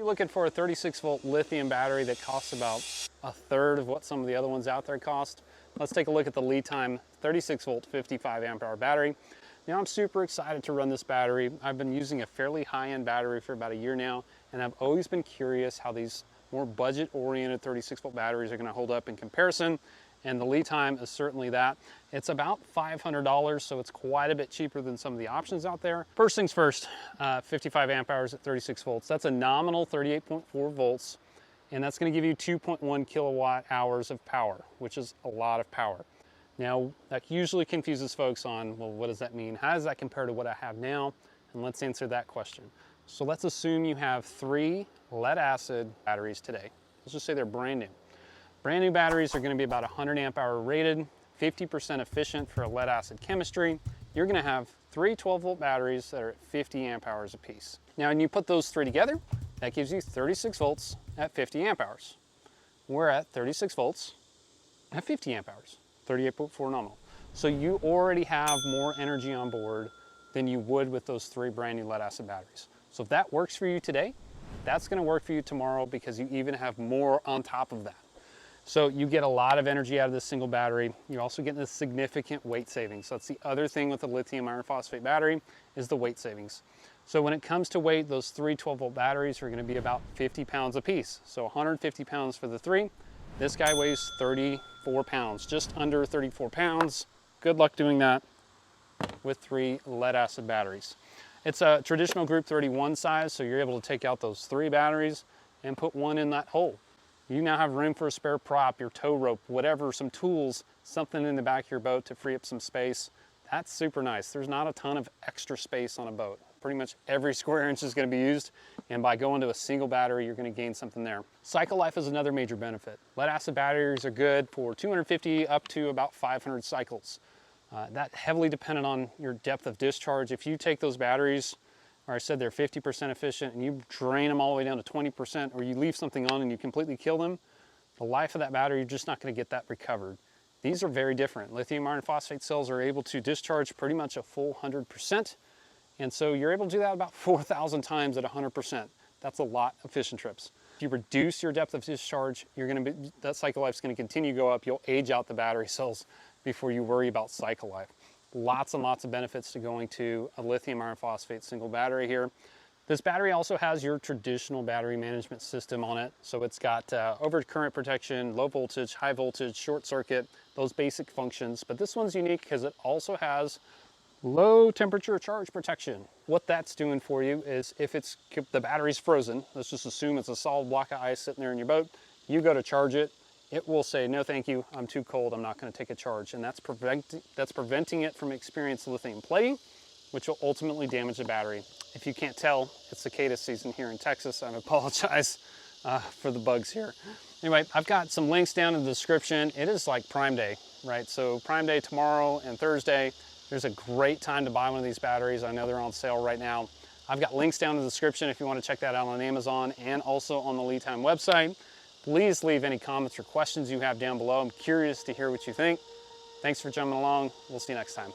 looking for a 36-volt lithium battery that costs about a third of what some of the other ones out there cost, let's take a look at the LiTime 36-volt 55 amp hour battery. Now, I'm super excited to run this battery. I've been using a fairly high-end battery for about a year now, and I've always been curious how these more budget-oriented 36-volt batteries are going to hold up in comparison, and the LiTime is certainly that. It's about $500, so it's quite a bit cheaper than some of the options out there. First things first, 55 amp hours at 36 volts. That's a nominal 38.4 volts, and that's going to give you 2.1 kilowatt hours of power, which is a lot of power. Now, that usually confuses folks on, well, what does that mean? How does that compare to what I have now? And let's answer that question. So let's assume you have 3 lead acid batteries today. Let's just say they're brand new. Brand new batteries are going to be about 100 amp hour rated, 50% efficient for a lead acid chemistry. You're going to have 3 12-volt batteries that are at 50 amp hours apiece. Now, when you put those 3 together, that gives you 36 volts at 50 amp hours. We're at 36 volts at 50 amp hours, 38.4 nominal. So you already have more energy on board than you would with those 3 brand new lead acid batteries. So if that works for you today, that's going to work for you tomorrow, because you even have more on top of that. So you get a lot of energy out of this single battery. You're also getting a significant weight savings. So that's the other thing with the lithium iron phosphate battery, is the weight savings. So when it comes to weight, those 3 12-volt batteries are going to be about 50 pounds a piece. So 150 pounds for the 3. This guy weighs 34 pounds, just under 34 pounds. Good luck doing that with 3 lead acid batteries. It's a traditional group 31 size, so you're able to take out those 3 batteries and put one in that hole. You now have room for a spare prop, your tow rope, whatever, some tools, something in the back of your boat to free up some space. That's super nice. There's not a ton of extra space on a boat. Pretty much every square inch is going to be used, and by going to a single battery, you're going to gain something there. Cycle life is another major benefit. Lead acid batteries are good for 250 up to about 500 cycles. That heavily dependent on your depth of discharge. If you take those batteries, or I said they're 50% efficient, and you drain them all the way down to 20%, or you leave something on and you completely kill them, the life of that battery, you're just not going to get that recovered. These are very different. Lithium iron phosphate cells are able to discharge pretty much a full 100%, and so you're able to do that about 4,000 times at 100%. That's a lot of fishing trips. If you reduce your depth of discharge, that cycle life is going to continue to go up. You'll age out the battery cells before you worry about cycle life. Lots and lots of benefits to going to a lithium iron phosphate single battery here. This battery also has your traditional battery management system on it. So it's got overcurrent protection, low voltage, high voltage, short circuit, those basic functions. But this one's unique because it also has low temperature charge protection. What that's doing for you is, if the battery's frozen, let's just assume it's a solid block of ice sitting there in your boat, you go to charge it, it will say, no thank you, I'm too cold, I'm not going to take a charge. And that's preventing it from experiencing lithium plating, which will ultimately damage the battery. If you can't tell, it's cicada season here in Texas. I apologize for the bugs here. Anyway, I've got some links down in the description. It is like Prime Day, right? So Prime Day tomorrow and Thursday. There's a great time to buy one of these batteries. I know they're on sale right now. I've got links down in the description if you want to check that out on Amazon, and also on the LiTime website. Please leave any comments or questions you have down below. I'm curious to hear what you think. Thanks for jumping along. We'll see you next time.